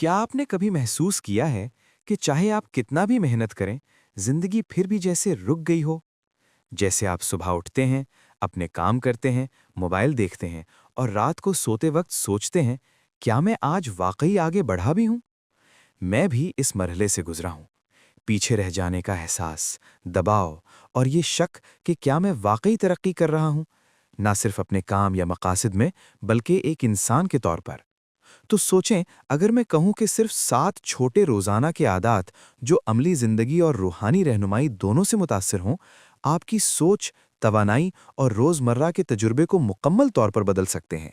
क्या आपने कभी महसूस किया है कि चाहे आप कितना भी मेहनत करें, जिंदगी फिर भी जैसे रुक गई हो? जैसे आप सुबह उठते हैं, अपने काम करते हैं, मोबाइल देखते हैं और रात को सोते वक्त सोचते हैं, क्या मैं आज वाकई आगे बढ़ा भी हूं? मैं भी इस मरहले से गुजरा हूं। पीछे रह जाने का एहसास, दबाव और ये शक कि क्या मैं वाकई तरक्की कर रहा हूं, ना सिर्फ अपने काम या मकासद में, बल्कि एक इंसान के तौर पर। तो सोचें, अगर मैं कहूं कि सिर्फ 7 छोटे रोजाना के आदात जो अमली जिंदगी और रूहानी रहनुमाई दोनों से मुतासिर हों, आपकी सोच, तवानाई और रोजमर्रा के तजुर्बे को मुकम्मल तौर पर बदल सकते हैं।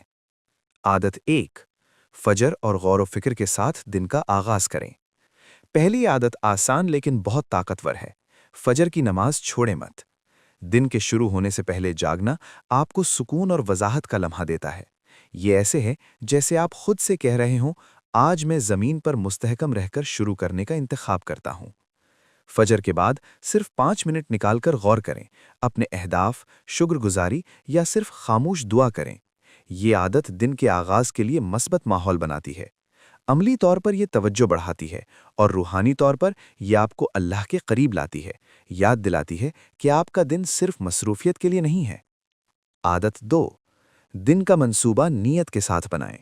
आदत 1। फजर और गौर व फिक्र के साथ दिन का आगाज करें। पहली आदत आसान लेकिन बहुत ताकतवर है। फजर की नमाज छोड़े मत। दिन के शुरू होने से पहले जागना आपको सुकून और वजाहत का लम्हा देता है। ये ऐसे है जैसे आप खुद से कह रहे हों, आज मैं जमीन पर मुस्तहकम रहकर शुरू करने का इंतखाब करता हूं। फजर के बाद सिर्फ 5 मिनट निकालकर गौर करें, अपने अहदाफ, शुक्रगुजारी या सिर्फ खामोश दुआ करें। ये आदत दिन के आगाज के लिए मस्बत माहौल बनाती है। अमली तौर पर यह तवज्जो बढ़ाती है और रूहानी तौर पर यह आपको अल्लाह के करीब लाती है, याद दिलाती है कि आपका दिन सिर्फ मसरूफियत के लिए नहीं है। आदत 2। दिन का मंसूबा नीयत के साथ बनाएं।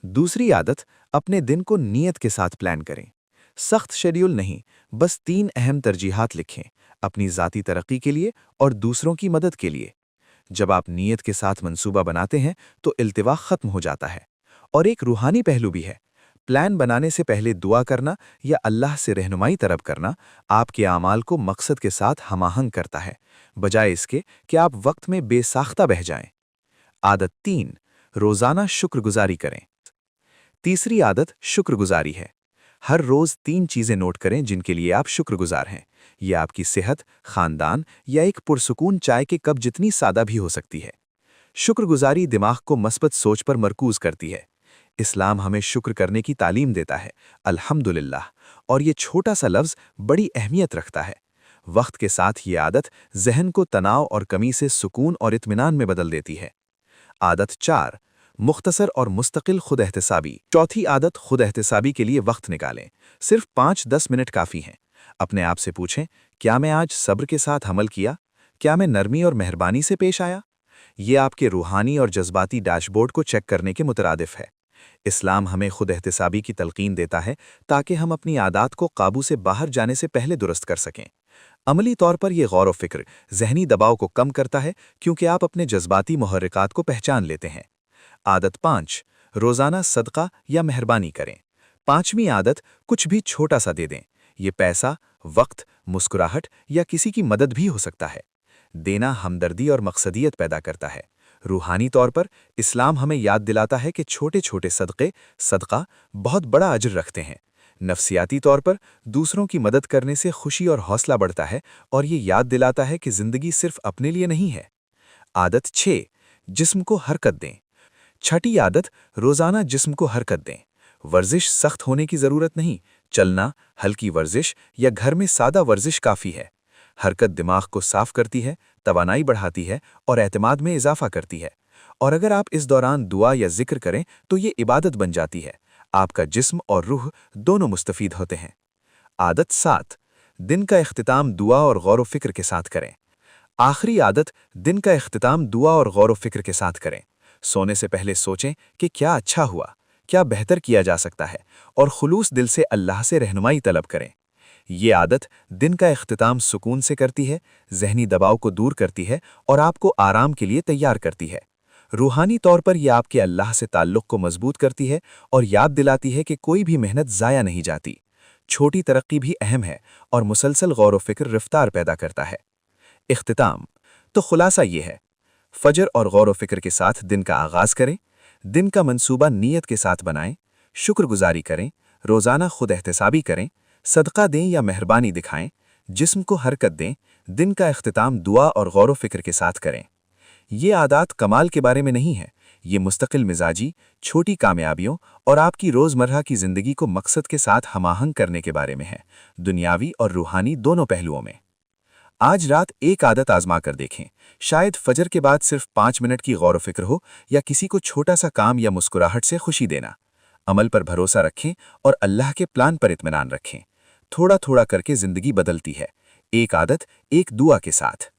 दूसरी आदत, अपने दिन को नीयत के साथ प्लान करें। सख्त शेड्यूल नहीं, बस 3 अहम तरजीहात लिखें, अपनी ज़ाती तरक्की के लिए और दूसरों की मदद के लिए। जब आप नीयत के साथ मंसूबा बनाते हैं तो इल्तिवा खत्म हो जाता है। और एक रूहानी पहलू भी है। प्लान बनाने से पहले दुआ करना या अल्लाह से रहनुमाई तलब करना आपके आमाल को मकसद के साथ हमाहंग करता है, बजाय इसके कि आप वक्त में बेसाख्ता बह जाएं। आदत 3। रोज़ाना शुक्रगुजारी करें। तीसरी आदत शुक्रगुजारी है। हर रोज़ 3 चीज़ें नोट करें जिनके लिए आप शुक्रगुजार हैं। ये आपकी सेहत, खानदान या एक पुरसुकून चाय के कप जितनी सादा भी हो सकती है। शुक्रगुजारी दिमाग को मस्बत सोच पर मरकूज करती है। इस्लाम हमें शुक्र करने की तालीम देता है, अल्हम्दुलिल्लाह, और ये छोटा सा लफ्ज़ बड़ी अहमियत रखता है। वक्त के साथ ये आदत जहन को तनाव और कमी से सुकून और इत्मीनान में बदल देती है। आदत 4। मुख्तसर और मुस्तकिल खुद एहतसाबी। चौथी आदत, खुद एहतसाबी के लिए वक्त निकालें। सिर्फ 5-10 मिनट काफ़ी हैं। अपने आप से पूछें, क्या मैं आज सब्र के साथ अमल किया? क्या मैं नरमी और मेहरबानी से पेश आया? ये आपके रूहानी और जज्बाती डैशबोर्ड को चेक करने के मुतरादिफ है। इस्लाम हमें खुद एहतसाबी की तलकीन देता है ताकि हम अपनी आदत को काबू से बाहर जाने से पहले दुरुस्त कर सकें। अमली तौर पर यह गौर व फिक्र जहनी दबाव को कम करता है, क्योंकि आप अपने जज्बाती मुहर्रिकात को पहचान लेते हैं। आदत 5। रोज़ाना सदका या मेहरबानी करें। पांचवी आदत, कुछ भी छोटा सा दे दें। ये पैसा, वक्त, मुस्कुराहट या किसी की मदद भी हो सकता है। देना हमदर्दी और मकसदियत पैदा करता है। रूहानी तौर पर इस्लाम हमें याद दिलाता है कि छोटे छोटे सदका बहुत बड़ा अजर रखते हैं। नफ्सियाती तौर पर दूसरों की मदद करने से खुशी और हौसला बढ़ता है और ये याद दिलाता है कि ज़िंदगी सिर्फ अपने लिए नहीं है। आदत 6। जिस्म को हरकत दें। छठी आदत, रोज़ाना जिस्म को हरकत दें। वर्जिश सख्त होने की ज़रूरत नहीं, चलना, हल्की वर्जिश या घर में सादा वर्जिश काफ़ी है। हरकत दिमाग को साफ करती है, तवानाई बढ़ाती है और एतमाद में इजाफा करती है। और अगर आप इस दौरान दुआ या जिक्र करें तो ये इबादत बन जाती है। आपका जिस्म और रूह दोनों मुस्तफीद होते हैं। आदत 7। दिन का इख्तिताम दुआ और गौर व फिक्र के साथ करें। आखिरी आदत, दिन का इख्तिताम दुआ और गौर व फिक्र के साथ करें। सोने से पहले सोचें कि क्या अच्छा हुआ, क्या बेहतर किया जा सकता है, और खुलूस दिल से अल्लाह से रहनुमाई तलब करें। ये आदत दिन का इख्तिताम सुकून से करती है, जहनी दबाव को दूर करती है और आपको आराम के लिए तैयार करती है। रूहानी तौर पर यह आपके अल्लाह से ताल्लुक़ को मजबूत करती है और याद दिलाती है कि कोई भी मेहनत ज़ाया नहीं जाती। छोटी तरक्की भी अहम है और मुसलसल गौर व फिक्र रफ्तार पैदा करता है। इख्तिताम तो खुलासा ये है, फजर और गौर व फिक्र के साथ दिन का आगाज़ करें, दिन का मंसूबा नीयत के साथ बनाएं, शुक्रगुजारी करें, रोज़ाना खुद एहतसाबी करें, सदका दें या मेहरबानी दिखाएं, जिस्म को हरकत दें, दिन का इख्तिताम दुआ और गौर व फिक्र के साथ करें। ये आदत कमाल के बारे में नहीं है, ये मुस्तकिल मिजाजी, छोटी कामयाबियों और आपकी रोज़मर्रा की ज़िंदगी को मकसद के साथ हमाहंग करने के बारे में है, दुनियावी और रूहानी दोनों पहलुओं में। आज रात एक आदत आजमा कर देखें। शायद फजर के बाद सिर्फ 5 मिनट की गौर व फिक्र हो या किसी को छोटा सा काम या मुस्कुराहट से खुशी देना। عمل پر بھروسہ رکھیں اور اللہ کے پلان پر اطمینان رکھیں۔ تھوڑا تھوڑا کر کے زندگی بدلتی ہے، ایک عادت، ایک دعا کے ساتھ۔